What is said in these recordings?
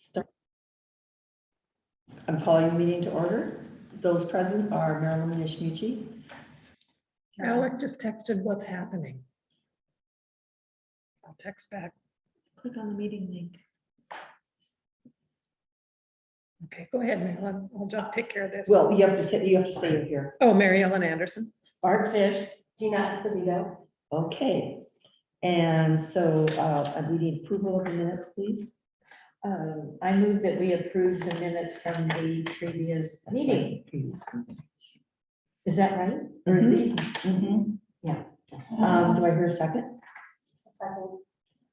Start. I'm calling the meeting to order. Those present are Marilyn Nishmuchi. Alec just texted what's happening. I'll text back. Click on the meeting link. Okay, go ahead, Marilyn. I'll just take care of this. Well, you have to say you're here. Oh, Mary Ellen Anderson. Bart Fish, Gina Esposito. Okay. And so we need approval of the minutes, please. I move that we approve the minutes from the previous meeting. Is that right? Or Mhm. these? Mhm. Yeah. Do I hear a second?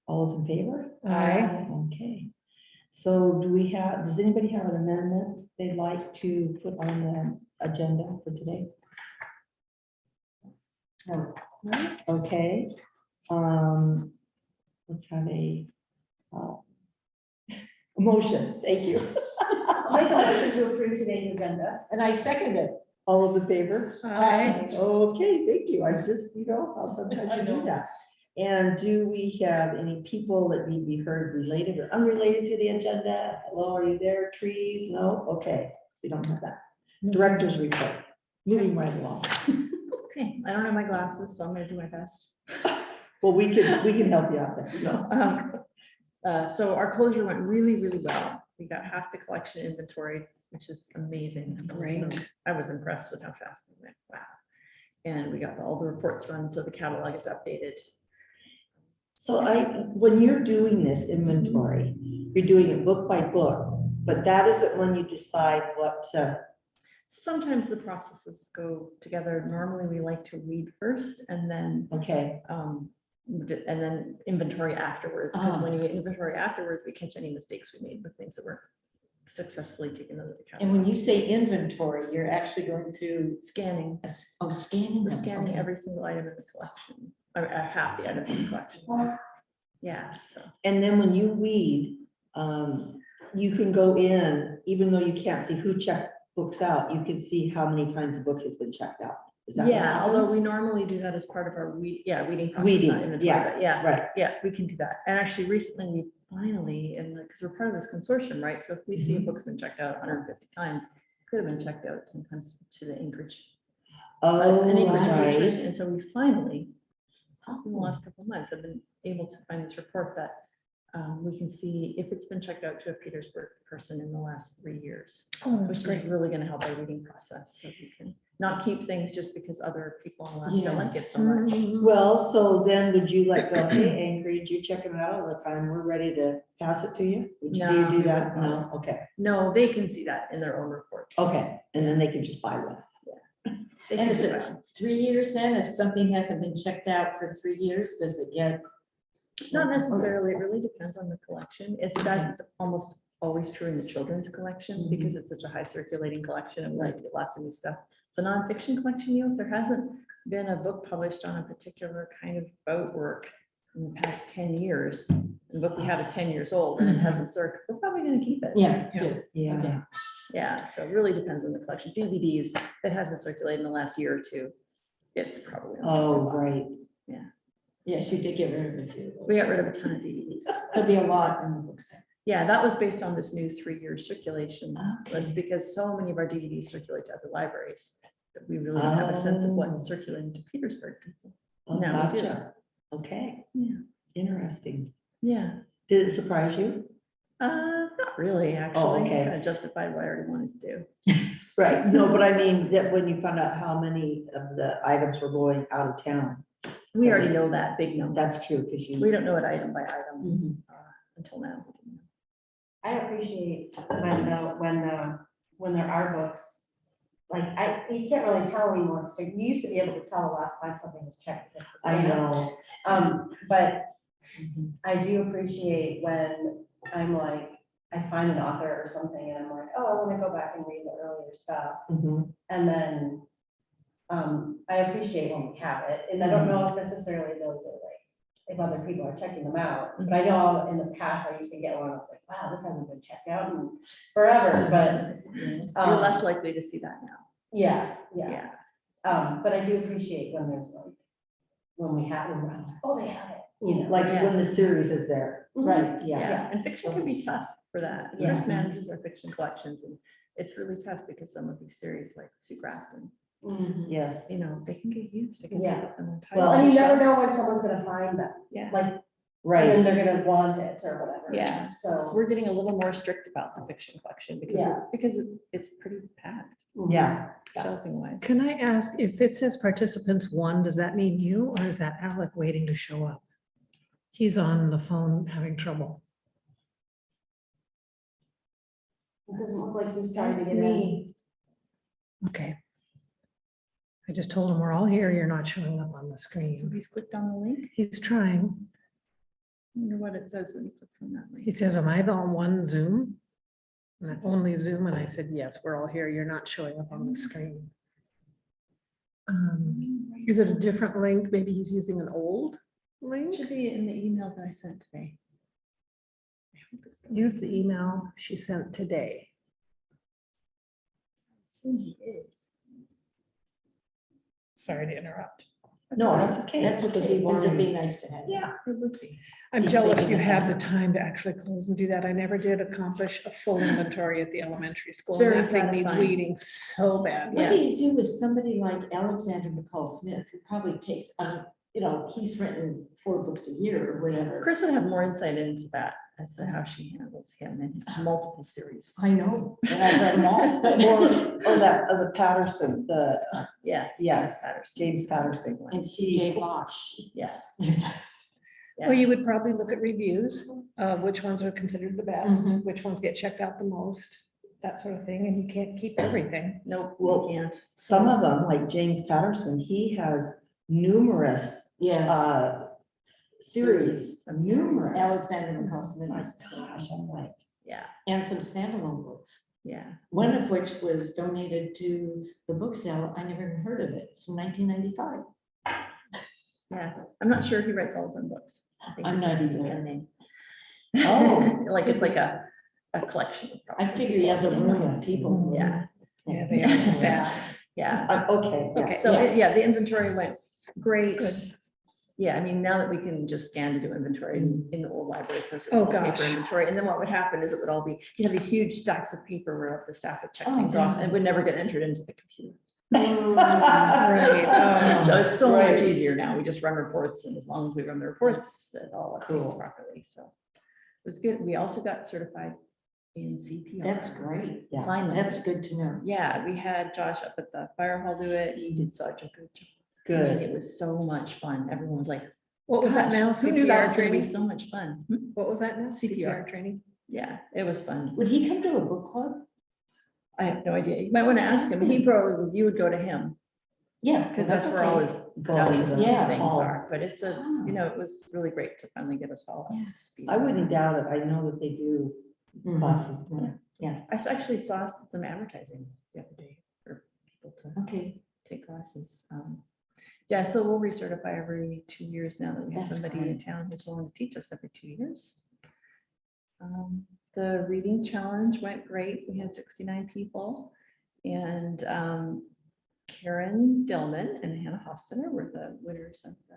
All those in favor? Aye. Okay. So does anybody have an amendment they'd like to put on the agenda for today? No. Okay. Let's have a motion. Thank you. I'll make a motion to approve today's agenda, and I second it. All those in favor? Aye. Okay, thank you. I just, how sometimes you do that. And do we have any people that need to be heard related or unrelated to the agenda? Hello, are you there? Trees? No? Okay, we don't have that. Director's report. Moving right along. Okay, I don't have my glasses, so I'm gonna do my best. Well, we can help you out there. So our closure went really, really well. We got half the collection inventory, which is amazing. Great. I was impressed with how fast it went. Wow. And we got all the reports run, so the catalog is updated. So when you're doing this inventory, you're doing it book by book, but that isn't when you decide what to. Sometimes the processes go together. Normally, we like to read first and then Okay, inventory afterwards. Because when you inventory afterwards, we catch any mistakes we made with things that were successfully taken out of the catalog. And when you say inventory, you're actually going through Scanning. scanning. We're them. scanning Okay. every single item in the collection, or half the items in the collection. Yeah, so. and then when you weed, you can go in, even though you can't see who checked books out, you can see how many times the book has been checked out. Is that what Yeah, although we happens? normally do that as part of our weeding process, Weeding, not inventory, yeah, but yeah, Right, yeah, we can do that. And actually recently we finally, and because we're part of this consortium, right? So if we see a book's been checked out 150 times, it could have been checked out 10 times to the Anchorage. oh, An Anchorage right, patron. And so we finally, just in the last couple of months, have been able to find this report that we can see if it's been checked out to a Petersburg person in the last 3 years, Oh, which that's is great. really going to help our reading process. So we can not keep things just because other people in Alaska like it Yes. so much. well, so then would you like go, hey, Anchorage, you're checking it out all the time, we're ready to pass it to you? Would you, do you No, do we that? wouldn't. No, okay, No, they can see that in their own reports. okay, and then they can just buy one. They And can is see it that. 3 years then? If something hasn't been checked out for 3 years, does it get? Not necessarily, it really depends on the collection. That's almost always true in the children's collection because it's such a high circulating collection and we like to get lots of new stuff. The nonfiction collection, if there hasn't been a book published on a particular kind of boat work in the past 10 years, the book we have is 10 years old and it hasn't circulated, we're probably gonna keep it. Yeah. Yeah. good. Yeah, Okay. Yeah, so it really depends on the collection. DVDs, that hasn't circulated in the last year or two, it's probably. oh, right, Yes, you did get rid of a few. of those. We got rid of a ton of DVDs. There'll be a lot in the book set. Yeah, that was based on this new 3-year circulation list Okay. because so many of our DVDs circulate to other libraries that we really don't have a sense of Oh. what is circulating to Petersburg people. oh, No, we do. gotcha, okay, Yeah. interesting. Yeah, Did it surprise you? not really, actually. okay. Kind of justified what I already wanted to do. Right, no, but I mean, that when you found out how many of the items were going out of town, We already know that big number. that's true, because We you, don't know it item by item Mhm. until now. I appreciate when there are books, like, you can't really tell anymore, so you used to be able to tell the last time something was checked. because the I sales. know. But I do appreciate when I'm like, I find an author or something and I'm like, oh, I want to go back and read the earlier stuff. Mhm. And then I appreciate when we have it, and I don't know if necessarily those are like, if other people are checking them out, but I know in the past, I used to get one, I was like, wow, this hasn't been checked out in forever, but You're less likely to see that now. yeah. Yeah. But I do appreciate when there's like, when we have, when we're like, oh, they have it, you know. Like Yeah. when the series is there, Right. yeah. Yeah, and fiction can be tough for that. Yeah. Chris manages our fiction collections, and it's really tough because some of these series like Sue Grafton, Yes, you know, they can get used. They can Yeah. take up an Well, entire and you two never know shelves. when someone's gonna find them, Yeah. like, and right, then they're gonna want it or whatever. Yeah. So So, we're getting a little more strict about the fiction collection because, Yeah. it's pretty packed, yeah. shelving wise. Can I ask, if it says participants one, does that mean you, or is that Alec waiting to show up? He's on the phone having trouble. it doesn't look like he's trying to That's get in. me. Okay. I just told him we're all here, you're not showing up on the So screen. he's clicked on the link. He's trying. I wonder what it says when he clicks on that link. He says, am I on one Zoom? And I only Zoom, and I said, yes, we're all here, you're not showing up on the screen. Is it a different link? Maybe he's using an old It link? should be in the email that I sent today. I hope it's the Use the email she sent today. He is. Sorry to interrupt. No, that's okay. That's okay, because it'd be nice to have. Yeah, It would be. I'm He's jealous thinking you have ahead. the time to actually close and do that. I never did accomplish a full inventory at the elementary school. very and that thing needs satisfying. weeding so bad. What do Yes. you do with somebody like Alexander McCall Smith, who probably takes, you know, he's written 4 books a year or whatever. Chris would have more insight into that as to how she handles him and his multiple series. I know, and I've read them all. but- or that, the Patterson, the Yes. Yes, Patterson. James Patterson. And CJ Bosch. Yes. Well, you would probably look at reviews, which ones are considered the best, Mhm. which ones get checked out the most, that sort of thing, and you can't keep everything. Nope, Well, we can't. Some of them, like James Patterson, he has numerous Yes, series, Some series. numerous. Alexander McCall Oh Smith. my is the same. gosh, I'm like, Yeah, And some standalone books, yeah. one of which was donated to the book sale. I never even heard of it. It's from 1995. Yeah, I'm not sure if he writes all his own books. I think I'm it's a- not it's a either. band name. Oh. Like, it's like a collection. of I probably figure he has a people. room of people. Yeah, Yeah, they are staff. yeah. Okay, yeah. Okay, So, Yes. yeah, the inventory went great. Good. Yeah, I mean, now that we can just scan to do inventory in the old library versus Oh, all paper gosh. inventory, and then what would happen is it would all be, you have these huge stacks of paper where the staff would check Oh, things off, and it God. would never get entered into the computer. Right. So it's so much Right. easier now. We just run reports, and as long as we run the reports, it all updates Cool. properly, so. It was good. We also got certified in CPR. That's great. Yeah. Finally. That's good to know. Yeah, we had Josh up at the fire hall do it. He did such a good job. I mean, Good. it was so much fun. Everyone was like, What was that "Gosh, now? who knew that was CPR gonna be training? so much fun?" What was that now? CPR. CPR training? Yeah, it was fun. Would he come to a book club? I have no idea. You might want to ask him. He probably, you would go to him, Yeah. because that's where all his Go to dummies and the Yeah. things hall. are. But it's a, you know, it was really great to finally get us all up to speed. I wouldn't doubt it. I know that they do Mhm. classes. I actually saw them advertising the other day for people to Okay, take classes. Yeah, so we'll recertify every 2 years now that we have That's somebody in great. town who's willing to teach us every 2 years. The reading challenge went great. We had 69 people, and Karen Dillman and Hannah Hofstetter were the winners of the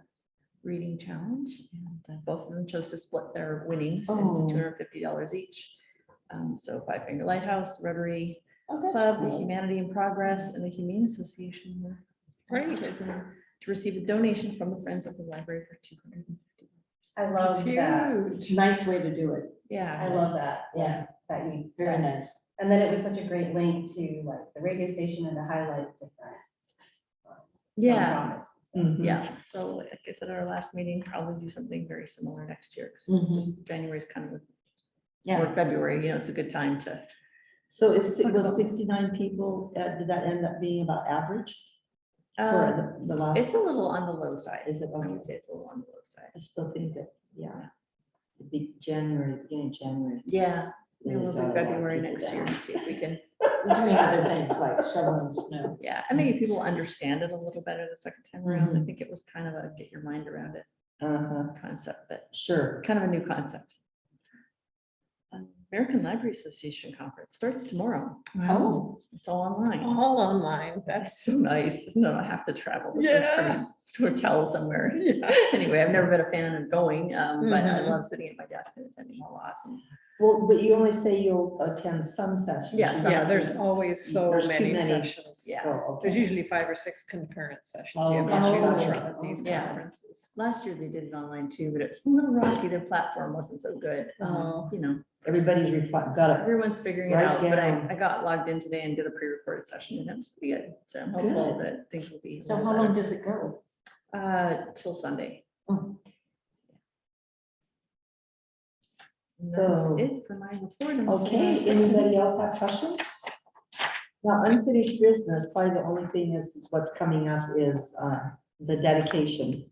reading challenge, and both of them chose to split their winnings Oh. into $250 each. So Five Finger Lighthouse, Rotary oh, that's Club, the cool. Humanity in Progress, and the Humane Association were Great. chosen to receive a donation from the Friends of the Library for $250. I love that. Huge. Nice way to do it. I Yeah, love that. Yeah. That you. Very nice. And then it was such a great link to like the radio station and to highlight different. yeah, nonprofits and stuff. Mhm. yeah. So like I said at our last meeting, probably do something very similar next year, because it's just January's kind of, Yeah. or February, you know, it's a good time to. So was 69 people, did that end up being about average Uh, for the last? It's a little on the low side. Is it? I Okay. would say it's a little on the low side. I still think that, yeah. It'd be January, beginning of January. Yeah, maybe really we'll got a do lot of February people next down. year and see if we can. We're doing other things like shoveling snow. Yeah, and maybe people understand it a little better the second time around. I Mhm. think it was kind of a get your mind around it Uh-huh, concept, but sure. kind of a new concept. American Library Association conference starts tomorrow. Oh, It's all online. All online. That's so nice. No, I have to travel to some Yeah. pretty hotel somewhere. Anyway, I've never been a fan of going, but I Mhm. love sitting at my desk and attending all awesome. Well, but you only say you'll attend some sessions. Yeah, You some Yeah, don't there's think- always so There's too many many. sessions. Yeah. Oh, There's okay. usually 5 or 6 concurrent sessions you have to Oh, choose okay. from at these Yeah. conferences. Last year they did it online too, but it's a little rocky. Their platform wasn't so good. Oh. You know, Everybody's got it. everyone's figuring it Right out, but down. I got logged in today and did a pre-recorded session and it was pretty good. So I'm hopeful that things will be. a So little how long better. does it go? Till Sunday. Oh, And that's So, it for my report. unless anyone okay, has anybody questions. else have questions? Now, unfinished business, probably the only thing is what's coming up is the dedication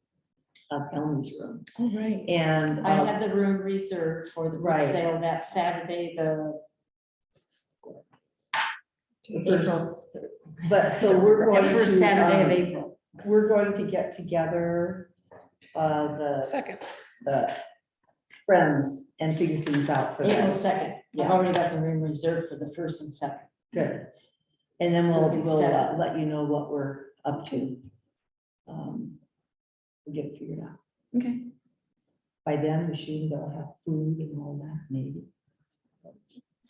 of Ellen's room. All right. And I have the room reserved for the book Right. sale that Saturday, the first- April, but so we're the going to. first Saturday of April. We're going to get together the Second. friends and figure things out for April that. 2nd. I've Yeah. already got the room reserved for the first and second. Good. And then So we can we'll set it. let you know what we're up to. We'll get it figured out. Okay. By then, we should have food and all that, maybe.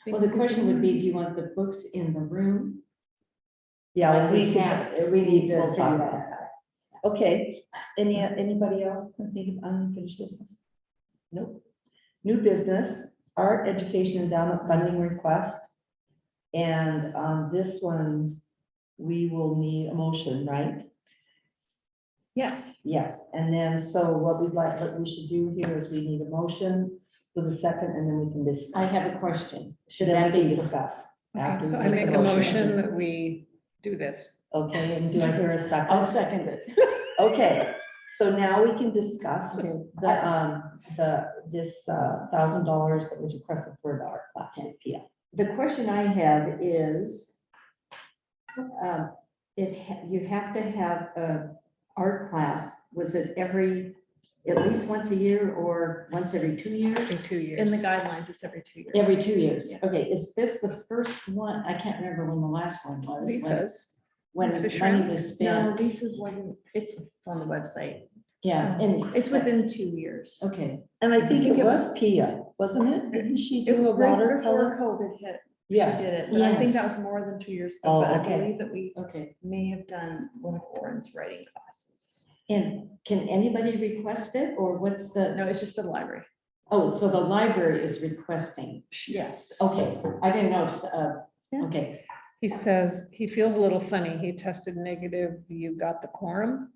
Well, the question would be, do you want the books in the room? Yeah, Like we can. have- We need to We'll figure talk that about out. that. Okay, anybody else think of unfinished business? Nope. New business, art education endowment funding request. And on this one, we will need a motion, right? Yes. Yes, and then, so what we should do here is we need a motion with a second, and then we can discuss. I have a question. Should Then that we can be? discuss. Okay, after so we I make make the a motion that we do this. Okay, and do I hear a I'll second? second it. Okay, so now we can discuss Okay. this $1,000 that was requested for the art class at PM. The question I have is, you have to have a art class, was it at least once a year or once every 2 years? In 2 years. In the guidelines, it's every 2 years. Every 2 years, Yeah. okay, is this the first one? I can't remember when the last one was. Lisa's. When Lisa money Shrimp? was No, spent, Lisa's wasn't, it's on the website. yeah, and. It's within 2 years. Okay, And I think think it it was Pia, wasn't it? Didn't she do a Right watercolor? before COVID hit. She Yes. did it, but I think that Yes. was more than 2 years Oh, ago, but I okay. believe that we okay, may have done one of Warren's writing classes. and can anybody request it, or what's the, No, it's just for the library. oh, so the library is requesting? Yes. Okay, I didn't know, Yeah. okay, He says he feels a little funny. He tested negative. You got the quorum.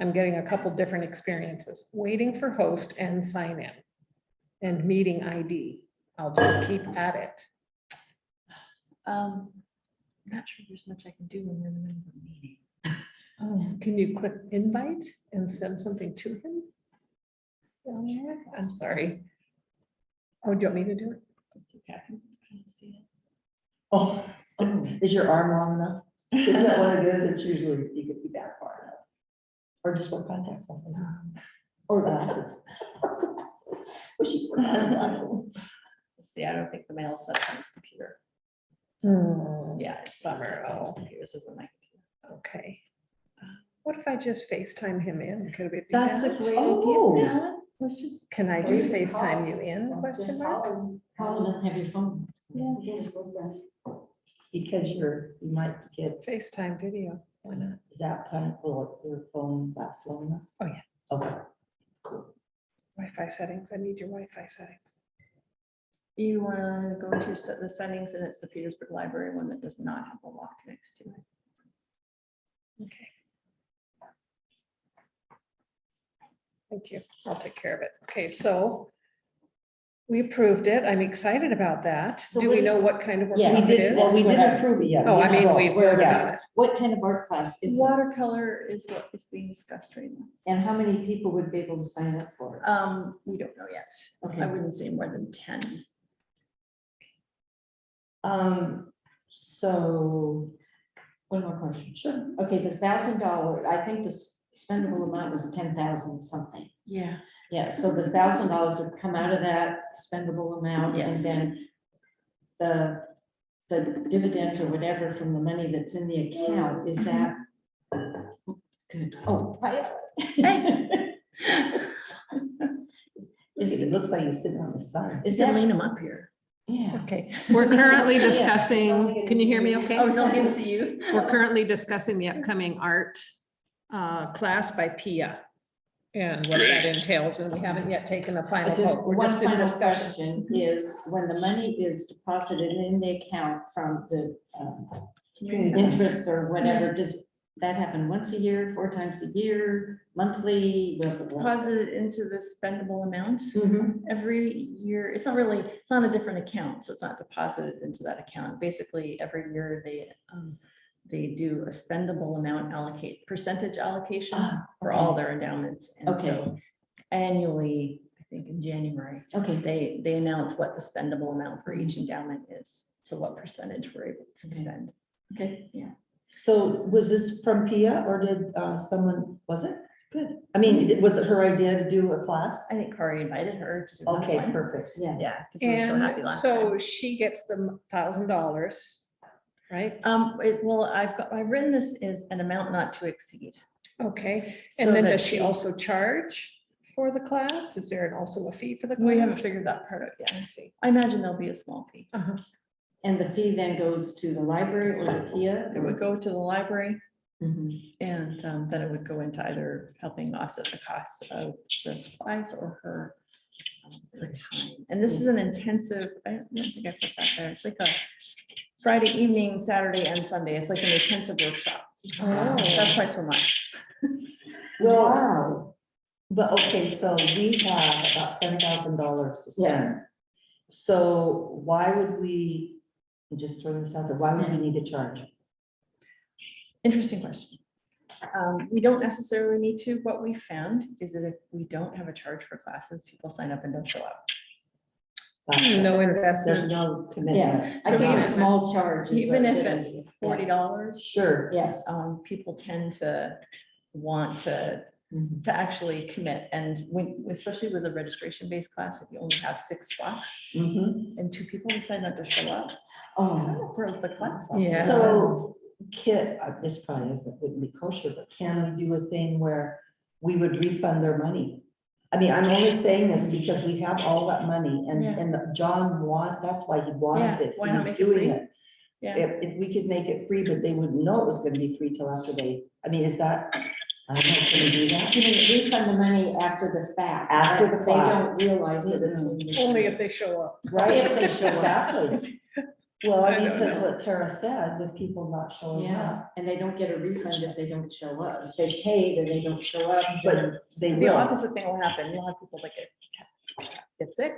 I'm getting a couple different experiences, waiting for host and sign in and meeting ID. I'll just keep at it. I'm not sure there's much I can do when we're in the middle of a meeting. Can you click invite and send something to him? I'm sorry. Oh, do you want me to do it? It's okay, I can see it. Oh, is your arm long enough? Isn't that what it is? It's usually, you could be that far enough. Or just wear contacts. Or glasses. Wish you wore glasses. Let's see, I don't think the mail is set up on his computer. Yeah, it's not set up on his computer. This isn't my computer. Okay. What if I just FaceTime him in? Could it be? That's a that? great Oh. idea. Yeah, let's just. Can I Or just you can FaceTime call. you in? Question mark? call and have your phone. Because you might get FaceTime video. Why not? zap time, will your phone last long enough? Oh, yeah. Okay, cool. Wi-Fi settings. I need your Wi-Fi settings. You want to go into the settings and it's the Petersburg Library one that does not have a lock next to it. Okay. Thank you. I'll take care of it. Okay, so we approved it. I'm excited about that. So Do what we know is- what kind of Yeah, We workshop it didn't, well, is? we what didn't I- approve it yet. Oh, I mean, No, we've where voted it's on at. it. What kind of art class is it? Watercolor is what is being discussed right now. And how many people would be able to sign up for it? We don't know yet. Okay. I wouldn't say more than 10. So, One more question. sure. Okay, the $1,000, I think the spendable amount was 10,000 something. Yeah. Yeah, so the $1,000 would come out of that spendable amount, and Yes. then the dividends or whatever from the money that's in the account, is that? Good. Oh, hi. Is It it, looks like you're sitting on the side. is You can that, lean them up here. yeah, Okay, we're currently Yeah. discussing, can you hear me okay? Oh, is no one can see you? We're currently discussing the upcoming art class by Pia and what that entails, and we haven't yet taken a final just vote. We're one just in final discussion. question is, when the money is deposited in the account from the interest or whatever, does that happen once a year, 4 times a year, monthly? Blah, blah, blah? Deposited into the spendable amount Mhm. every year. It's not a different account, so it's not deposited into that account. Basically, every year they do a spendable amount percentage allocation Ah, for okay. all their endowments. And Okay. so annually, I think in January, Okay, they announce what the spendable amount for each endowment is. So what percentage we're able to Okay. spend. okay. So was this from Pia or did someone, was it? Good. I mean, was it her idea to do a class? I think Corey invited her to do that Okay, one. perfect. Yeah. Yeah, because we were so happy And last so time. she gets the $1,000, right? Well, I've written this as an amount not to exceed. Okay, so and then that does she also charge for the class? Is there also a fee for the class? We haven't figured that part out yet. I see. I imagine there'll be a small fee. Uh-huh. And the fee then goes to the library or the PIA? It would go to the library Mhm. and then it would go into either helping offset the costs of the supplies or her time. And this is an intensive, I don't think I put that there. It's like a Friday evening, Saturday and Sunday. It's like an intensive workshop. That's why so much. Well, Wow. but okay, so we have about $10,000 to Yes. spend. So why would we, I'm just throwing this out there, why would we need to charge? Interesting question. We don't necessarily need to. What we found is that if we don't have a charge for classes, people sign up and don't show up. Gotcha. No There's investment. no commitment. I So think a even- small charge. is a Even if good it's idea. $40, Sure. Yes. people tend to want to Mhm. actually commit. And when, especially with a registration-based class, if you only have 6 spots Mhm. and 2 people decide not to show up, Oh, kind of throws the class off. Yeah. So this probably wouldn't be kosher, but can we do a thing where we would refund their money? I mean, I'm only saying this because we have all that money and, Yeah. and John that's why he Yeah, wanted this. why not He's make it doing free? it. Yeah. If we could make it free, but they wouldn't know it was gonna be free till after I mean, is that, I don't know, can we do that? you mean refund the money after the fact? After the They fact. don't realize that it's. when you- Only if they show up. Right, If they show up. exactly. Well, I I mean, don't because know. what Tara said, with people not showing Yeah, up, and they don't get a refund if they don't show up. If they paid and they don't show up, then. but they The will. opposite thing will happen. You'll have people that get sick.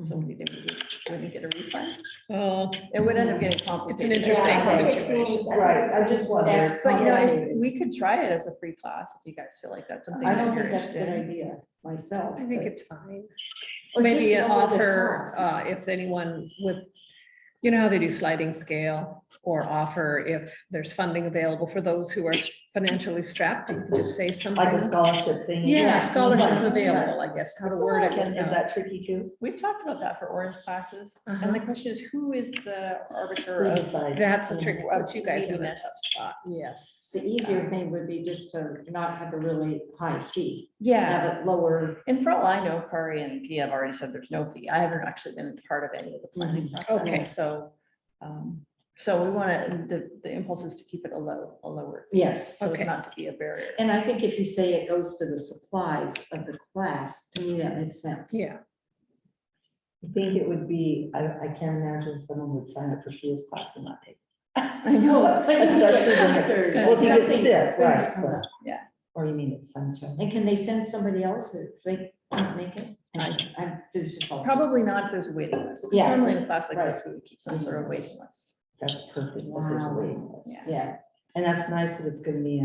So Mhm. we wouldn't get a refund. Oh, It would end up getting complicated. interesting Yeah, I think it situation. seems- Right, I just wondered. That's But you know, complicated. we could try it as a free class if you guys feel like that's something. I that don't you're think that's a good interested in. idea myself. I think but- it's fine. Or Maybe just an lower the offer, cost. if anyone with, you know how they do sliding scale, or offer if there's funding available for those who are financially strapped, you can just say Like a something. scholarship thing. Yeah, scholarships Right. available, I guess, how to word it. Is without- that tricky too? We've talked about that for Orange classes. And the Uh-huh. question is, who is the arbiter Who of? decides? That's a trick, but you guys have a tough Neediness. spot, yes. The easier thing would be just to not have a really high fee, Yeah, have it lower. and for all I know, Corey and Pia have already said there's no fee. I haven't actually been part of any of the planning process. Okay. So we want to, the impulse is to keep it a lower. fee, Yes. So it's Okay. not to be a barrier. And I think if you say it goes to the supplies of the class, to me, that makes sense. Yeah, I think it would be, I can't imagine someone would sign up for Pia's class and not pay. I know, but it's Especially like when it's, something- well, if you get something- sick, things right, come but- up. Yeah. or you mean it's sunshine. And can they send somebody else if they can't make it? There's just all- Probably not if there's a waiting list. 'Cause Yeah. Normally in a class like Right. this, we would keep some sort of waiting list. That's perfect, but there's a Wow. waiting list. Yeah. Yeah, And that's nice that it's gonna be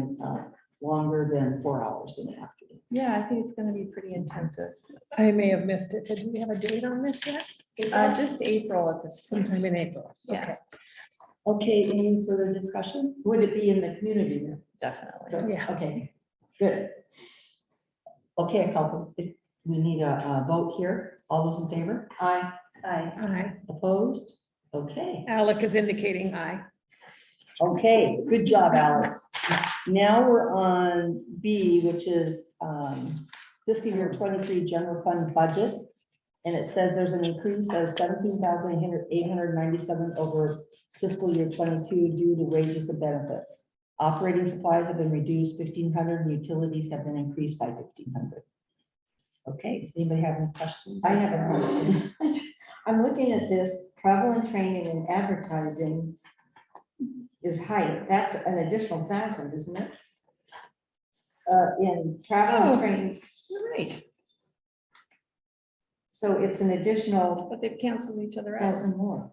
longer than 4 hours in the afternoon. Yeah, I think it's going to be pretty intensive. I may have missed it. Did we have a date on this yet? Just April at this point. Sometime in April. Yeah. Okay. Okay, any further discussion? would it be in the community room? Definitely. Yeah. Okay, good. Okay, we need a vote here. All those in favor? I, Aye. Aye. Opposed? Okay, Alec is indicating aye. okay, good job, Alice. Now we're on B, which is fiscal year 23 general fund budget. And it says there's an increase of 17,897 over fiscal year 22 due to wages and benefits. Operating supplies have been reduced 1,500 and utilities have been increased by 1,500. Okay, does anybody have any questions? I have a question. I'm looking at this, travel and training and advertising is higher. That's an additional 1,000, isn't it? In travel Oh. and training, You're right, so it's an additional but they've canceled each other out. 1,000 more.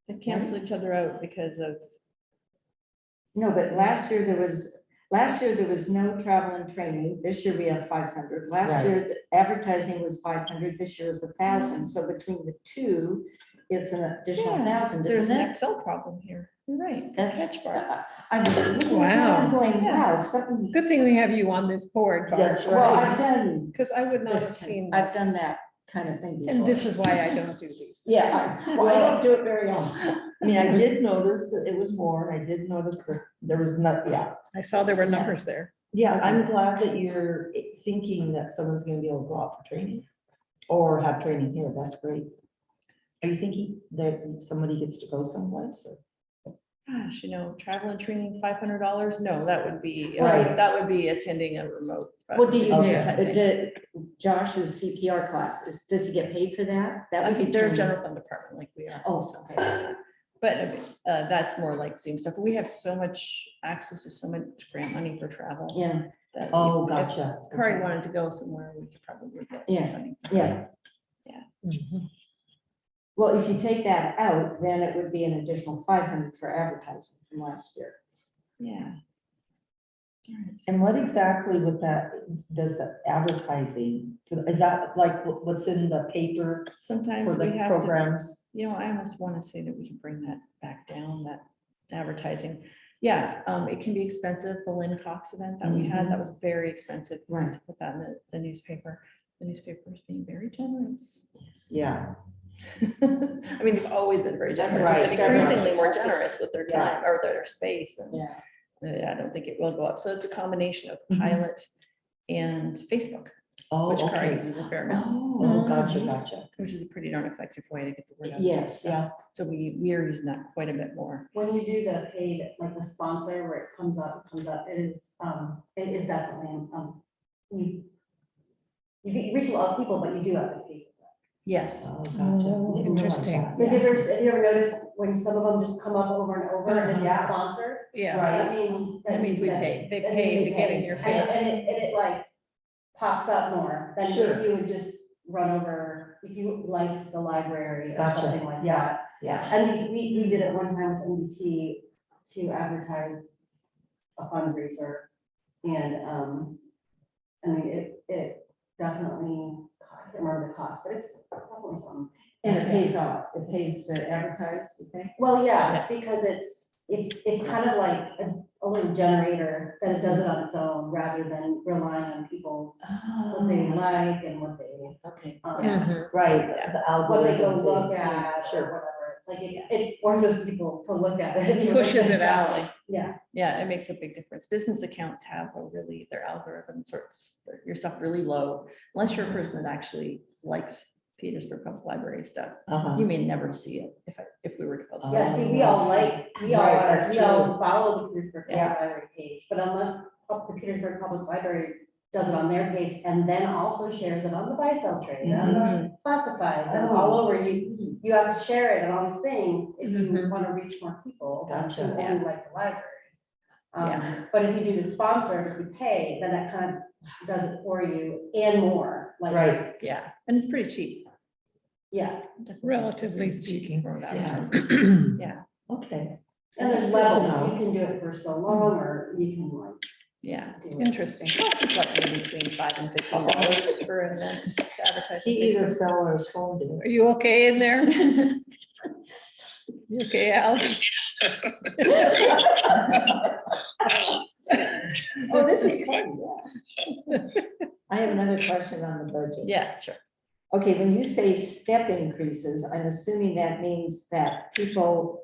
They've canceled each other out because of, No, but last year there was no travel and training. This year we have 500. Last Right. year the advertising was 500. This year is 1,000. So between the two, it's an additional Yeah, 1,000, there's an isn't it? Excel problem here. You're right. Good That's, catch, Barb. I'm looking at that, Wow. I'm going, Yeah. wow, something. Good thing we have you on this board, Barb, That's Well, right. I've done because I would not have this, seen I've this. done that kind of thing before. And this is why I don't do these. Yeah, well, I don't do it very often. I mean, I did notice that it was more, and I did notice that there was not, yeah. I saw there were numbers there. Yeah, I'm glad that you're thinking that someone's gonna be able to go out for training or have training here. That's great. Are you thinking that somebody gets to go someplace or? Gosh, travel and training, $500? No, that would be, Right. that would be attending a remote. What do you do? Okay. Josh's CPR classes, does he get paid for that? That I would think be they're a training. general fund department like we are. Oh, so, okay. so. But that's more like Zoom stuff. We have so much access to so much grant money for travel. Yeah, that Oh, if gotcha. Cory wanted to go somewhere, we could probably get. Yeah, funding. yeah. Well, if you take that out, then it would be an additional 500 for advertising from last year. Yeah. And what exactly with that, does the advertising, is that like what's in the paper Sometimes for we the have to, programs? I almost want to say that we can bring that back down, that advertising. Yeah, it can be expensive. The Lynn Cox event that we had, that was very expensive. We had Right. to put that in the newspaper. The newspaper is being very generous. Yeah, I mean, they've always been very generous, Right. but increasingly more generous with their time or their space. And Yeah. I don't think it will go up. So it's a combination of Mhm. pilot and Facebook, oh, which Cory okay. uses a fair amount, Oh, gotcha, gotcha. which is a pretty darn effective way to get the word out. Yes, Yeah, So we are using that quite a bit more. When you do the paid, like the sponsor where it comes up, it is definitely, you reach a lot of people, but you do have to pay. Yes. oh, gotcha. Oh, Didn't realize interesting. that. Because have you ever noticed when some of them just come up over and over and it's Yeah. sponsored? Yeah, That means we that- paid. they that means paid they to get in paid. your And face. it like pops up more than Sure. if you would just run over, if you liked the library or Gotcha. something like Yeah. that. Yeah, And we did it one time with MDT to advertise a fundraiser. And, I mean, it definitely, I can't remember the cost, but it's definitely something. and it pays off. It pays to advertise, you think? Well, yeah, because it's kind of like a little generator that it does it on its own rather than relying on people's, what they Oh, like and what they, Okay. Mhm. right, Yeah. the what they go algorithms. look they- at or Sure. whatever. It's like it forces people to look at it. you know, Pushes it exactly. out. Yeah. Yeah, it makes a big difference. Business accounts have their algorithm sorts your stuff really low. Unless you're a person that actually likes Petersburg Public Library stuff, Uh-huh. you may never see it if we were to post it. Yeah, see, we all Right, that's follow the Petersburg Yeah. Public Library page, but unless the Petersburg Public Library does it on their page and then also shares it on the buy-sell trade and the classifieds and all over, you have to share it and all these things if you Mhm. want to reach more people than Gotcha. who only like the library. Yeah. But if you do the sponsor, if you pay, then that kind of does it for you and more, like. Right, Yeah, and it's pretty cheap. Yeah, Definitely Relatively cheap speaking. for yeah. advertising. Yeah, Okay. and there's That's good to levels, know. you can do it for so long, or you can like yeah. do it. Interesting. Plus it's like between $5 and $15 for an event to advertise. on He either Facebook. fell or his phone did. Are you okay in there? You okay, Al? Oh, this is fun, yeah. I have another question on the budget. Yeah, sure. Okay, when you say step increases, I'm assuming that means that people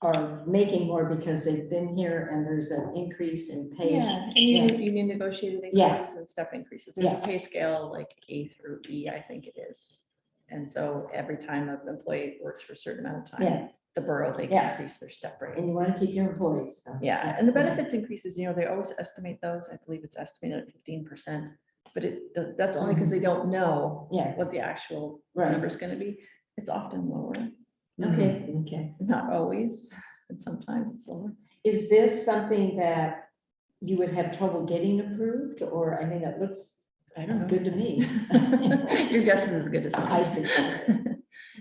are making more because they've been here and there's an increase in pay. Yeah, and Yeah. union negotiated Yeah. increases and step increases. There's a Yeah. pay scale like A through E, I think it is. And so every time an employee works for a certain amount of Yeah. time, the borough, they can Yeah. increase their step rate. And you want to keep your employees. so. Yeah, and the benefits increases, they always estimate those. I believe it's estimated at 15%. But that's only because they don't know Yeah, what the actual right. number is going to be. It's often lower, Okay. Okay. not always, and sometimes it's lower. Is this something that you would have trouble getting approved, or, I mean, it looks I don't know. good to me. Your guess is as good as mine. I see.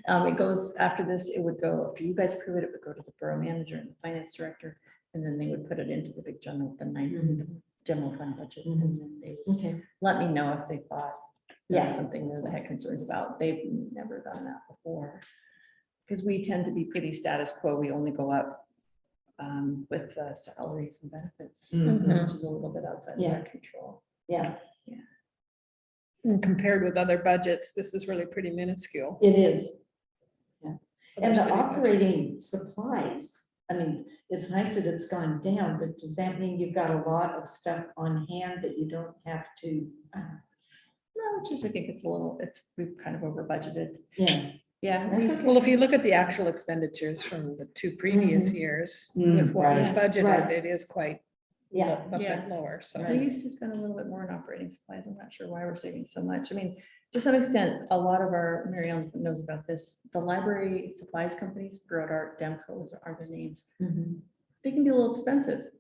It goes after this, it would go, after you guys approve it would go to the borough manager and the finance director, and then they would put it into the big general, the general fund budget. And then they would Okay, let me know if they thought there Yeah. was something there they had concerns about. They've never done that before. Because we tend to be pretty status quo. We only go up with salaries and benefits, Mhm. which is a little bit outside of Yeah. our control. yeah, And compared with other budgets, this is really pretty minuscule. it is. other And the city budgets. operating supplies, I mean, it's nice that it's gone down, but does that mean you've got a lot of stuff on hand that you don't have to? No, it's just, I think it's a little, we've kind of over budgeted. Yeah. Yeah. That's we've- okay. Well, if you look at the actual expenditures from the two previous Mhm. years Mm, with what was right, budgeted, right. it is quite Yeah. a Yeah. bit lower, so. We used to spend a little bit more on operating supplies. I'm not sure why we're saving so much. I mean, to some extent, a lot of Mary Ellen knows about this. The library supplies companies, Broad Art, Demco are the names. Mhm. They can be a little expensive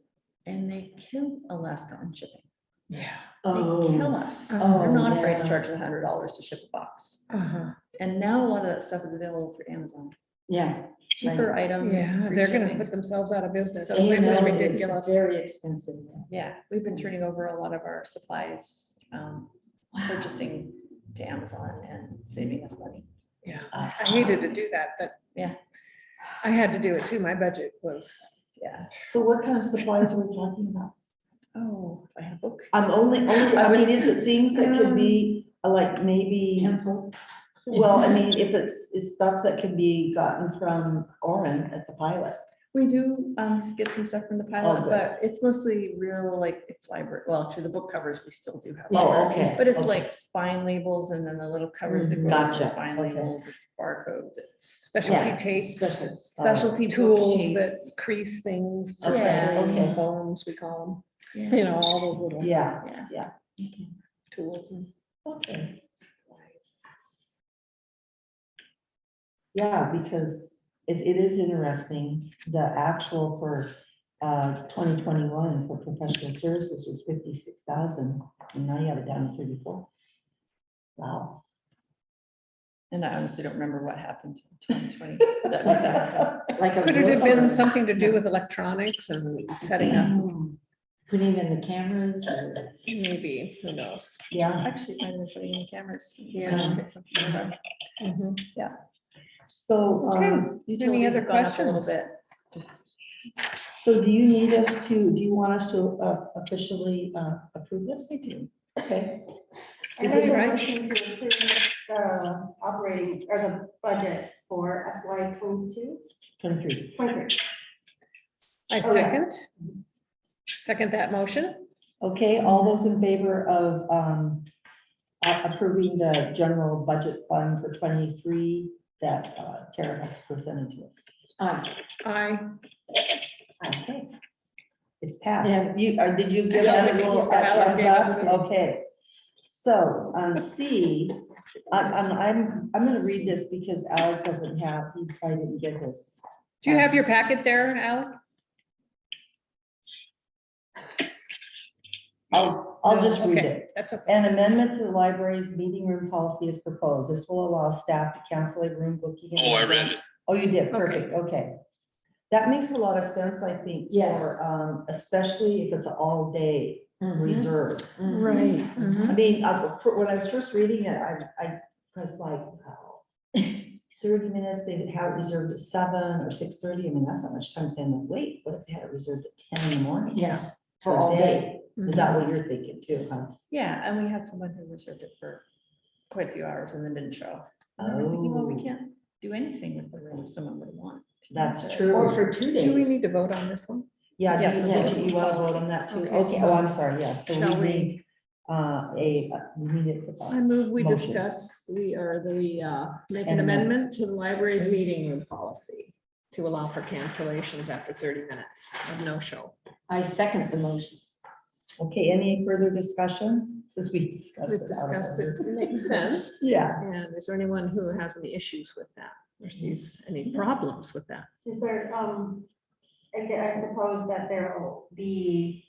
and they kill Alaska on shipping. Yeah. They kill Oh, us. Oh, They're not afraid to yeah. charge $100 to ship a box. Uh-huh. And now a lot of that stuff is available through Amazon. yeah. Cheaper item. Yeah, free they're gonna shipping. put themselves out of business. So It was A&M is ridiculous. very expensive. Yeah, we've been turning over a lot of our supplies, purchasing to Amazon and saving us money. Yeah, I hated to do that, but. Yeah. I had to do it too. My budget was, Yeah. So what kind of supplies are we talking about? Oh, I had a book. I mean, is it things that could be like maybe, Pencil. well, I mean, if it's stuff that can be gotten from Orin at the pilot. We do get some stuff from the Oh, pilot, good. but it's mostly real, like it's library. Well, actually, the book covers we still do have. Oh, okay. But it's okay. like spine labels and then the little covers that go with Gotcha, the spine okay. labels. It's barcodes. It's specialty Yeah, tapes, special- specialty book tools that tapes. crease things. Okay, perfectly, okay. Bones, we call Yeah. them, you know, all those little Yeah, Yeah. tools. And okay. Yeah, because it is interesting, the actual for 2021 for professional services was 56,000, and now you have it down to 34. Wow. And I honestly don't remember what happened in 2020. Like a could it have been rover. something to do with electronics and setting up? Putting in the cameras or? Maybe, who knows? Yeah, Actually, it might have been putting in cameras. Yeah. Just get something about Mhm. so, Okay. utilities other have gone up a little questions? bit. Just so do you want us to officially approve this? I do. Okay. I Is make it a right? motion to approve the operating or the budget for FY 22, 23. 23. I Oh, yeah. second that motion. Okay, all those in favor of approving the general budget fund for 23 that Tara has presented to us? I, Okay. It's passed. Yeah. Did you give Yes, us a little Alex thumbs gave up? us a- Okay. So on C, I'm gonna read this because Alec doesn't have, he probably didn't get this. do you have your packet there, Alec? I'll just read Okay, it. That's okay. An amendment to the library's meeting room policy is proposed. This will allow staff to cancel a room booking. Oh, I read it. Oh, you did, Okay. perfect, okay. That makes a lot of sense, I think, Yes. for, especially if it's an all-day reserve. Right. I Mhm. mean, when I was first reading it, I was like, wow. 30 minutes, they have it reserved at 7 or 6:30, I mean, that's not much time, then wait, what if they had it reserved at 10 in the morning? Yes, for all day. Is that what you're thinking too, huh? Yeah, and we had someone who reserved it for quite a few hours and then didn't show. And we're thinking, well, we Oh. can't do anything with the room if someone would want. to That's use it. true. Or for 2 days. Do we need to vote on this one? Yeah, do Yes, you, yes. you want to vote on that too? Okay, Okay, so oh, I'm sorry, yes, so shall we we- need, we need it. I move we Motion. discuss make an And amendment to the library's meeting room policy to allow for cancellations after 30 minutes of no show. I second the motion. Okay, any further discussion, since we discussed it? We've out of discussed it, order? it makes sense. Yeah, And is there anyone who has any issues with that or sees any problems with that? Is there, I suppose that there will be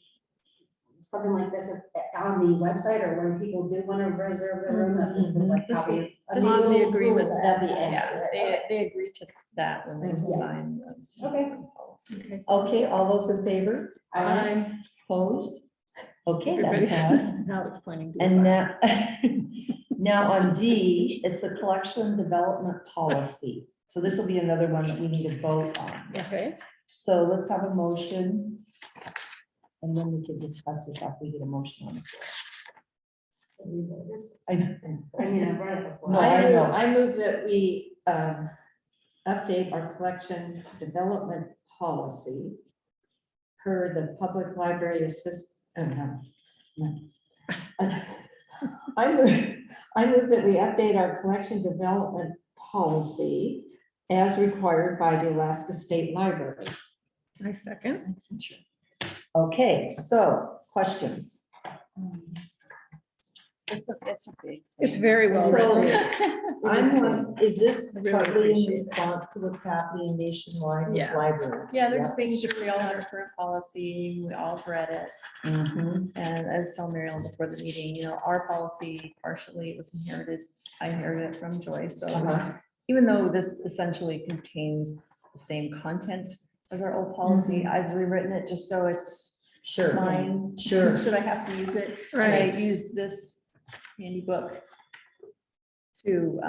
something like this on the website, or when people do want to reserve their room, that this is like This how will- we. this On the will- agreement. That'll be Yeah, accurate. they agreed to that when they Mhm. signed the. Okay. policy. okay, all those in favor, opposed? Okay, that Everybody's passed. now it's pointing to us. And now, now on D, it's the collection development policy. So this will be another one that we need to vote on. Okay. So let's have a motion. And then we can discuss this after we get a motion on the floor. I know. I mean, I've read it before. No, I know. I move that we update our collection development policy per the public library I move that we update our collection development policy as required by the Alaska State Library. I second. Okay, so questions. It's a big. It's very well So- written. Is this I really partly appreciate in it. response to what's happening nationwide with Yeah. libraries? Yeah, they're just making sure we all have a current policy, we all read it. Mhm. And I was telling Mary Ellen before the meeting, you know, our policy partially was inherited, I inherited it from Joyce, so it was- Uh-huh. even though this essentially contains the same content as our old policy, I've rewritten it just so it's Sure. mine. Sure. Should I have to use it? And I Right. used this handy book to,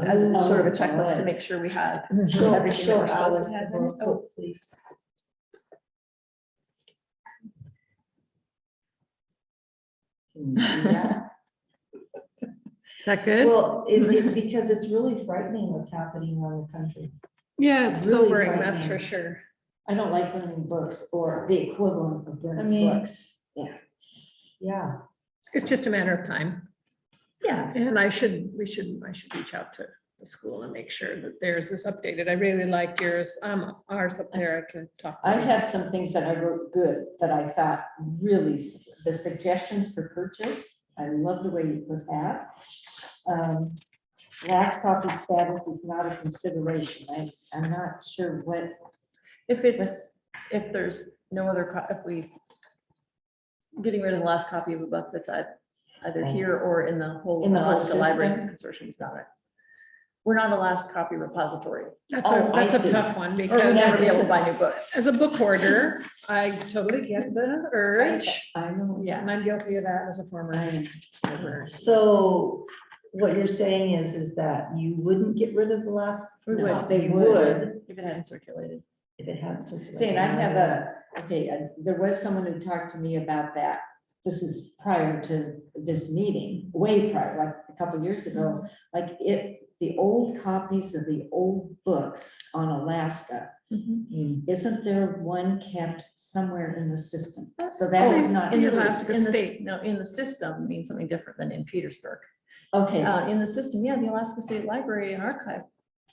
as a sort of a checklist to good. make sure we had Show, everything that show we're supposed to Alex have the in it. book, Oh, please. Can you see that? Is that good? Well, because it's really frightening what's happening around the country. Yeah, it's really sobering, that's for frightening. sure. I don't like burning books or the equivalent of burning mean- books. Yeah. Yeah, It's just a matter of time. yeah, And I should reach out to the school and make sure that theirs is updated. I really like yours. Ours up there, I can talk. I about. have some things that I wrote good that I thought really, the suggestions for purchase, I love the way you put that. Last copy status is not a consideration. I'm not sure what, if there's no other, if we getting rid of the last copy of a book that's either here or in the whole In the whole Alaska Libraries system? Consortium is not it. We're not a last copy repository, That's Oh, I a see. tough one or we'll because never be able as to buy new books. a book hoarder, I totally get the urge. I know. Yeah. And I'm guilty of that as a former I- librarian. so what you're saying is that you wouldn't get rid of the last? We No, would, they You would. if it hadn't circulated. If it hadn't. circulated. Saying I have there was someone who talked to me about that. This is prior to this meeting, way prior, like a couple years ago. Like the old copies of the old books on Alaska, Mm. isn't there one kept somewhere in the system? So that is not. In the true. Alaska in the- State. No, in the system means something different than in Petersburg. Okay, In the system, yeah, the Alaska State Library and Archive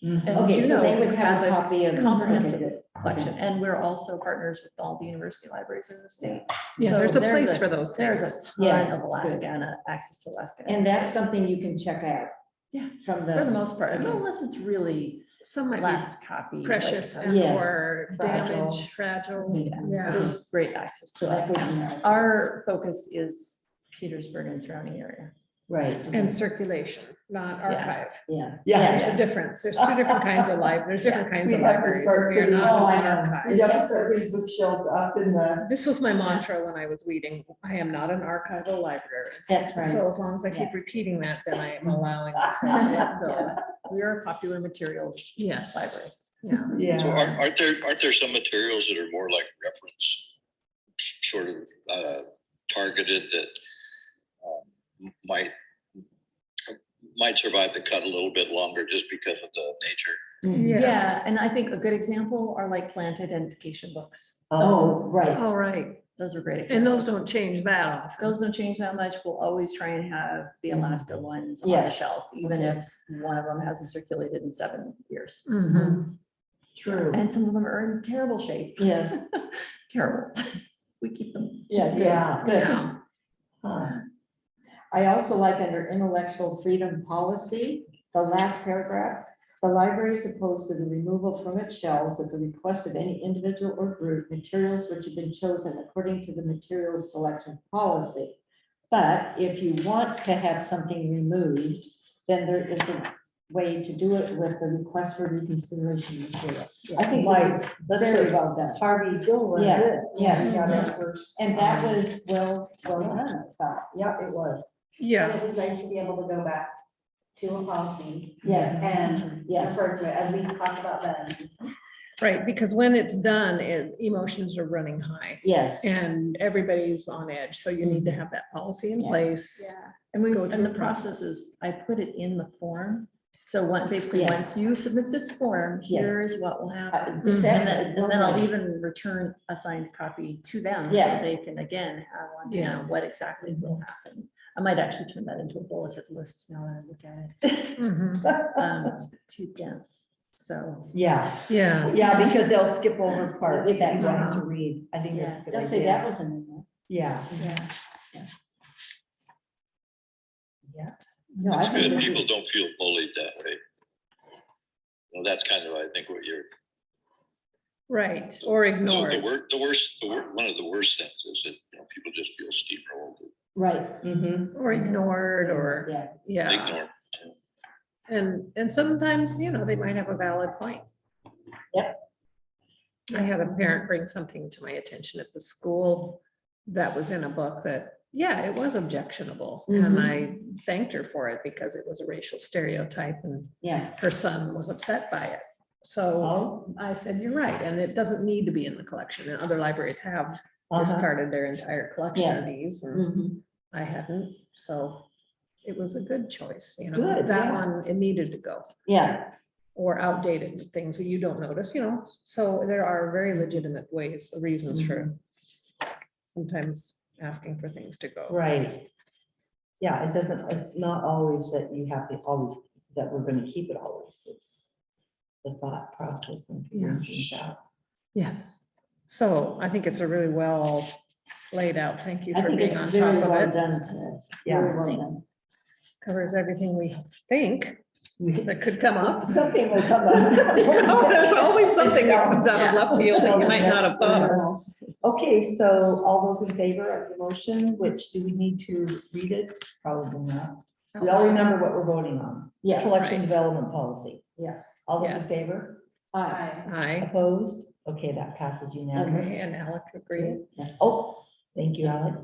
Mhm. and okay, so they Juneau would have has a a copy of. comprehensive okay, good. collection, and we're also partners with all the university libraries in the state. Yeah, So there's a place for those There's things. a ton Yes, of Alaska good. and access to Alaska. And that's something you can check out. Yeah, From the. for the most part, okay. unless it's really Some might be last copy. like, precious and Yes, or fragile. damaged, fragile. Yeah, Yeah. there's great access to So that's Alaska. good to know. Our focus is Petersburg and surrounding area. Right. And circulation, not archive. Yeah. Yeah. There's a difference. There's two different kinds of there's different kinds of We'd have to libraries. start We are putting- not oh, I an know. archive. You have to start putting bookshelves up in the. This was my mantra when I was reading. I am not an archival librarian. That's right. So as long as I keep repeating that, then I am allowing myself to let go. Yeah, we are a popular materials Yes. Yeah. So Yeah. aren't there some materials that are more like reference, sort of might survive the cut a little bit longer just because of the nature. Yeah, Yes. and I think a good example are like plant identification books. Oh, right. All right. Those are great And examples. those don't change that often. Those don't change that much. We'll always try and have the Alaska ones on the Yes. shelf, even Okay. if one of them hasn't circulated in 7 years. Mhm. True. And some of them are in terrible shape. Yes, Terrible. We keep them. yeah, good, Yeah. good. Yeah. Huh. I also like under intellectual freedom policy, the last paragraph. The library is opposed to the removal from its shelves at the request of any individual or group, materials which have been chosen according to the materials selection policy. But if you want to have something removed, then there is a way to do it with the request for reconsideration material. I think this is very well done. Harvey Gilliland Yeah, did. yeah. He got it first. And that was well done, I thought. Yeah, it was. And Yeah. it was nice to be able to go back to a policy Yes, and yes. refer to it as we talked about then. Right, because when it's done, emotions are running high yes. and everybody's on edge. So you need to have that policy in Yeah. place. And we, Go through and the a process process. is, I put it in the form. So basically, Yes. once you submit this form, Yes. here is what will happen. It's Mhm. excellent. And then I'll even return a signed copy to them. So Yes. they can again have on Yeah. hand what exactly will happen. I might actually turn that into a bulleted list now that I look at it. Mhm. It's a bit too dense, so. Yeah, Yeah. yeah, because they'll skip over parts that you That's want to read. I think that's a Yeah. good Let's say that idea. wasn't in there. Yeah. Yeah. No, I It's think good. this People is, don't feel bullied that way. Well, that's kind of, I think, what you're. Right, or The ignored. one of the worst things is that, people just feel steamrolled, right, Mm-hmm. Or ignored, or, yeah, yeah. ignored. And sometimes, they might have a valid point. Yep. I had a parent bring something to my attention at the school that was in a book that, yeah, it was objectionable. And I thanked her for it because it was a racial stereotype and yeah, her son was upset by it. So Oh. I said, you're right, and it doesn't need to be in the collection, and other libraries have Uh-huh. discarded their entire collection of Yeah. these, and mhm, I hadn't, so it was a good choice, Good, that yeah. one, it needed to go, yeah, or outdated things that you don't notice, so there are very legitimate ways, reasons for sometimes asking for things to go. Right. Yeah, it's not always that you have to always, that we're gonna keep it always. It's the thought process and figuring things out. Yes, so I think it's a really well laid out, thank you I for think being it's on very top of well it. done. Yeah, Very well done. Covers everything we think that could come up. Something will come up. Oh, there's always something that comes out of left field that you might not have thought of. Okay, so all those in favor of the motion, which do we need to read it? Probably not. We all remember what we're voting on. Yes, Collection Right. development policy. yes. All those in Yes. favor? Aye. Aye, Opposed? Okay, that passes okay, unanimously. and Alec agreed. Oh, thank you, Alec.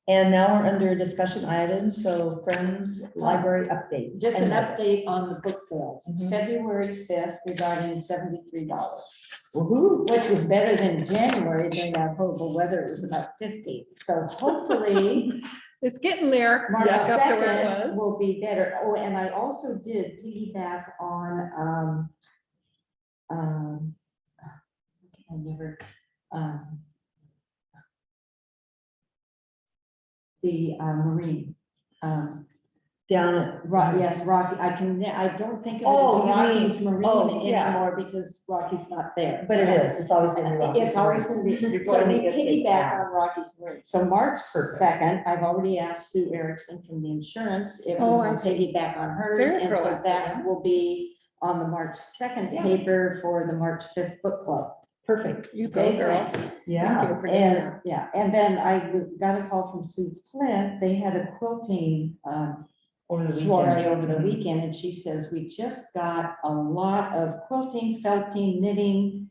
And now we're under discussion items, so Friends Library update. Just an And- update on the book sales, Mhm. February 5th regarding $73, Woo-hoo. which was better than January during that horrible weather, it was about 50. So hopefully It's getting there. March Back up to where it 2nd was. will be better. Oh, and I also did piggyback on, I never, the Marine, Down at. Yes, Rocky, I don't think of it Oh, as you Rocky's mean- Marine oh, yeah. anymore because Rocky's not there. But it is, it's always gonna be Rocky's It's always gonna be, You're so going we to get this piggyback back. on Rocky's Marine. So March Perfect. 2nd, I've already asked Sue Erickson from the insurance if we Oh, I can see. piggyback on hers. Very And so proactive, that yeah. will be on the March 2nd Yeah. paper for the March 5th book club. Perfect, You go, Okay. girl. Thank yeah. you for doing And, that. yeah, and then got a call from Sue Flint. They had a quilting, Over the soiree weekend. over the weekend, and she says, we just got a lot of quilting, felting, knitting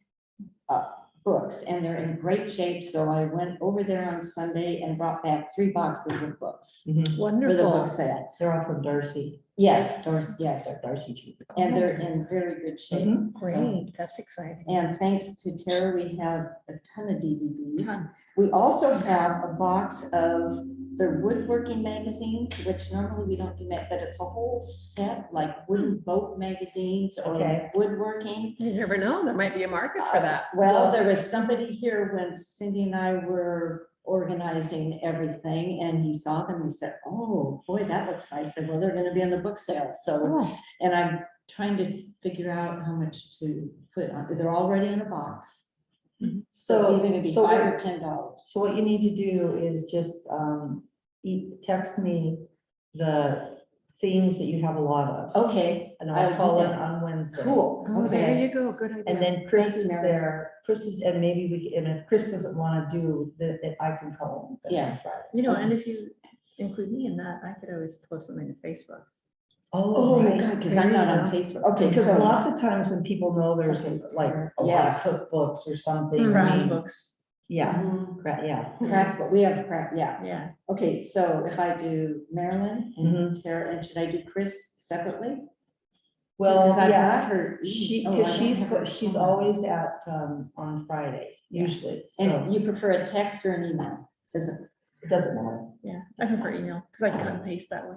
books, and they're in great shape, so I went over there on Sunday and brought back 3 boxes of books Mhm. for the book Wonderful. sale. They're all from Darcy. Yes, Doris, yes, Darcy G. and they're in very good shape. Mhm. Great, that's exciting. And thanks to Tara, we have a ton of DVDs. Ton. We also have a box of the woodworking magazines, which normally we don't do that, but it's a whole set, like wooden boat magazines or Okay. woodworking. You never know, there might be a market for that. Well, there was somebody here when Cindy and I were organizing everything, and he saw them, he said, oh, boy, that looks nice. I said, well, they're gonna be in the book sale, so, Oh, and I'm trying to figure out how much to put on, they're already in a box. So it's either gonna be So $5 or what- $10. So what you need to do is just, text me the themes that you have a lot of, Okay, and I'll I'll do call it that. on Wednesday. Cool. oh, there Okay. you go, good idea. And then Chris Thanks, is Mary. there, Chris is, and maybe we, and if Chris doesn't want to do that, I can call him. Yeah. Friday. You know, and if you include me in that, I could always post something to Facebook. Oh, Oh, right. God, because I'm There not you on go. Facebook. Okay, Because so, lots of times when people know there's Okay. like a lot of Yes. cookbooks or something. Craft we- books, Yeah, Mhm. yeah. craft, but we have craft, yeah. yeah. Okay, so if I do Marilyn and Mhm. Tara, and should I do Chris separately? Well, Because I've yeah, got her. she, oh, I because don't have her she's phone. always at, on Friday, Yeah. usually, so And you prefer a text or an email? Does it? it doesn't matter. Yeah, I prefer email, because I can cut and paste that way.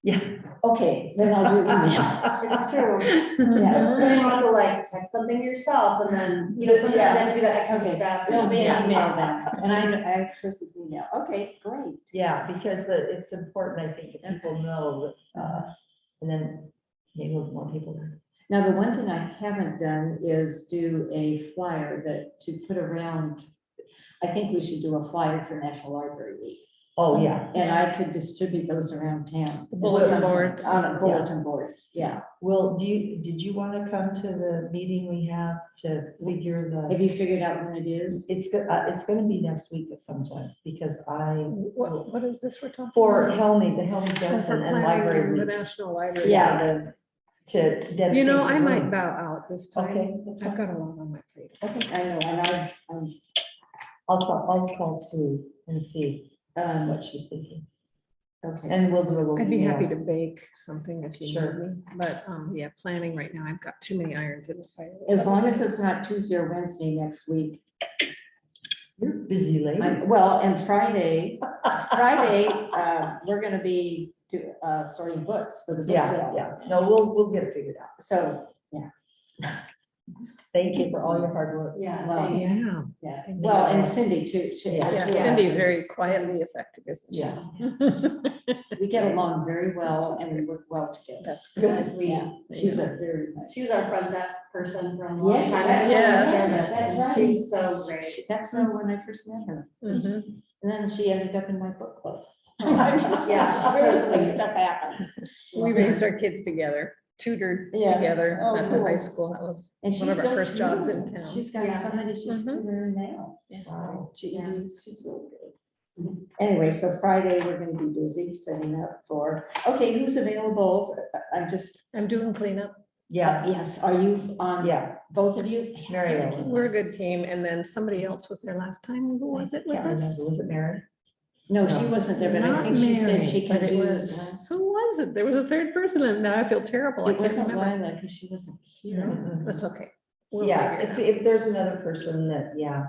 Yeah. Okay, then I'll do email. It's true. Yeah. Then you want to like text something yourself and then, you know, sometimes you have to do that extra Okay, step. it'll be Yeah. an email then, and I have Chris's email. Okay, great. Yeah, because it's important, I think, that people know that, and then maybe more people. learn. Now, the one thing I haven't done is do a flyer that to put around. I think we should do a flyer for National Library Week, Oh, yeah, and I could distribute those around town. The bulletin At some point, boards. On bulletin boards, yeah. well, did you want to come to the meeting we have to figure Have the, you figured out when it is? it's gonna be next week at some time, because What is this we're talking? for about? Helmy, the Helmy Oh, for Jensen and planning Library the Week. National Library. Yeah. To dedicate. You know, I the might room. bow out this time. Okay, that's I've fine. got a lot on my plate. Okay, I know, and I'll call Sue and see I've, what she's thinking, okay, and we'll do a little. I'd be happy email. to bake something if you Sure. need me, but, yeah, planning right now, I've got too many irons in the fire. as long as it's not Tuesday or Wednesday next week. You're a busy lady. Well, and Friday, we're gonna be sorting books for the book Yeah, sale. yeah, no, we'll get it figured out. So, Thank you for all your hard work. Yeah. Well, thanks. Yeah, yeah, Thank well, you. and Cindy too. Yeah. yeah, Yeah. Cindy's very quietly effective, isn't she? Yeah. We get along very well and we work well together. That's So good. sweet. Yeah, she's a very nice. She was our front desk person from a long Yes, time. that's ago. Yes. that's right. She was so great. That's when I first met her. Mhm. And then she ended up in my book club. I'm just- Yeah, she's so Seriously, sweet. stuff happens. We raised our kids together, tutored Yeah. together Oh, at the high cool. school. That was And one of she's our so first jobs in cute. town. She's got Yeah. somebody she's Mhm. tutoring now. Yes. Wow. Yeah, GEDs. she's really good. Anyway, so Friday, we're gonna be busy setting up for, okay, who's available? I'm just, I'm doing cleanup. Yeah, yes, are you on? yeah, Both of you? Mary Ellen. We're a good team. And then somebody else was there last time. Who was it with Can't us? remember, was it Mary? No, she wasn't there, but I Not think she said Mary, she can but it do. was- Who was it? There was a third person and now I feel terrible. I It can't wasn't remember. Lila, because she wasn't here. Mm-mm. That's okay. We'll Yeah, figure it if out. there's another person that, yeah,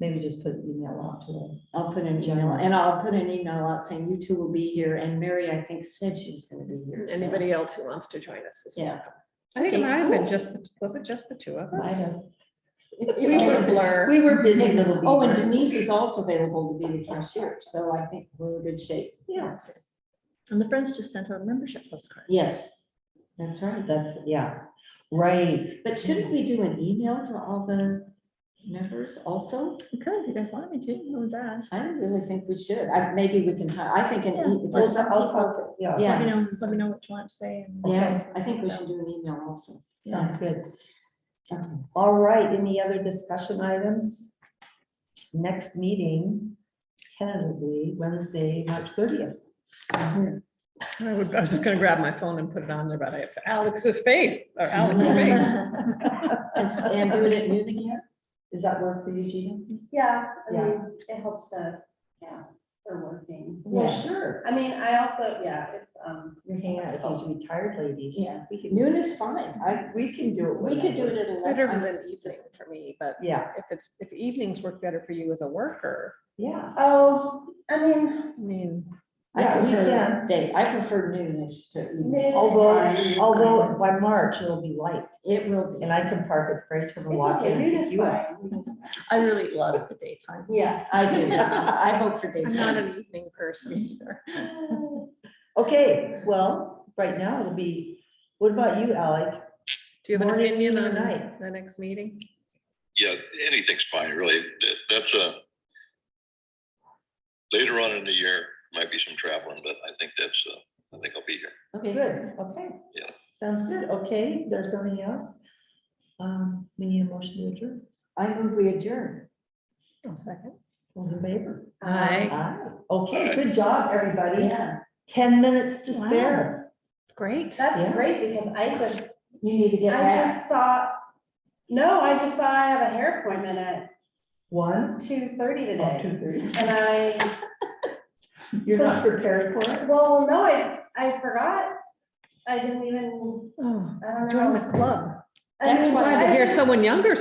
maybe just put an email out to them. I'll put an email, and I'll put an email out saying you two will be here, and Mary, I think, said she was gonna be here. so- Anybody else who wants to join us is Yeah. welcome. I think it Okay, might have been cool. was it just the two of Might us? have. We were a blur. We were busy little Oh, and beavers. Denise is also available to be the cashier, so I think we're in good shape. Yes, And the Friends just sent out membership postcards. Yes, that's right. that's, yeah, right. But shouldn't we do an email to all the members also? You could, if you guys wanted me to, no one's asked. I really think we should. Maybe we can, I think, Yeah. because some I'll people, talk to, yeah, yeah. Let me know what you want to say. and- yeah, I think we should do an email also. sounds good. Okay. All right, any other discussion items? Next meeting, tentatively Wednesday, March 30th. I was just gonna grab my phone and put it on there, but I have to Alex's face or Alex's face. And do it at noon again? Does that work for you, Gina? Yeah, I Yeah. mean, it helps to, yeah. for working. Well, Yeah. sure. I mean, I also, yeah, it's, You're hanging out with these retired ladies. Yeah. We can, Noon is fine. we can do it. We could do it whenever. at 11. Better I'm than evening for me, but Yeah, if evenings work better for you as a worker, yeah. oh, I mean, I mean, I Yeah, we prefer can. day, I prefer noonish to evening. Noon. Although by March it'll be light It will be. and I can park at Freighter it's and walk in okay, and noon pick is you up. fine. I really love the daytime. Yeah. I do. I vote for I'm not daytime. an evening person either. Okay, well, right now it'll be, what about you, Alec? Do you have an Morning, opinion noon, or on night? the next meeting? Yeah, anything's fine, really. That's later on in the year, might be some traveling, but I think I think I'll be here. Okay. Good, okay. Yeah. Sounds good, okay, there's nothing else. We need a motion to adjourn. I move we adjourn. A second. Those in favor? Aye. Aye. Okay, good job, everybody. Yeah, 10 minutes to Wow. spare. Great. That's Yeah. great because you need to get I back. just saw, no, I just saw I have a hair appointment at 1, 2:30 today. 2:30. And You're not prepared for it? well, no, I forgot. I didn't even, Oh, I don't know. join the club. I That's mean, why Glad to I hear didn't- someone younger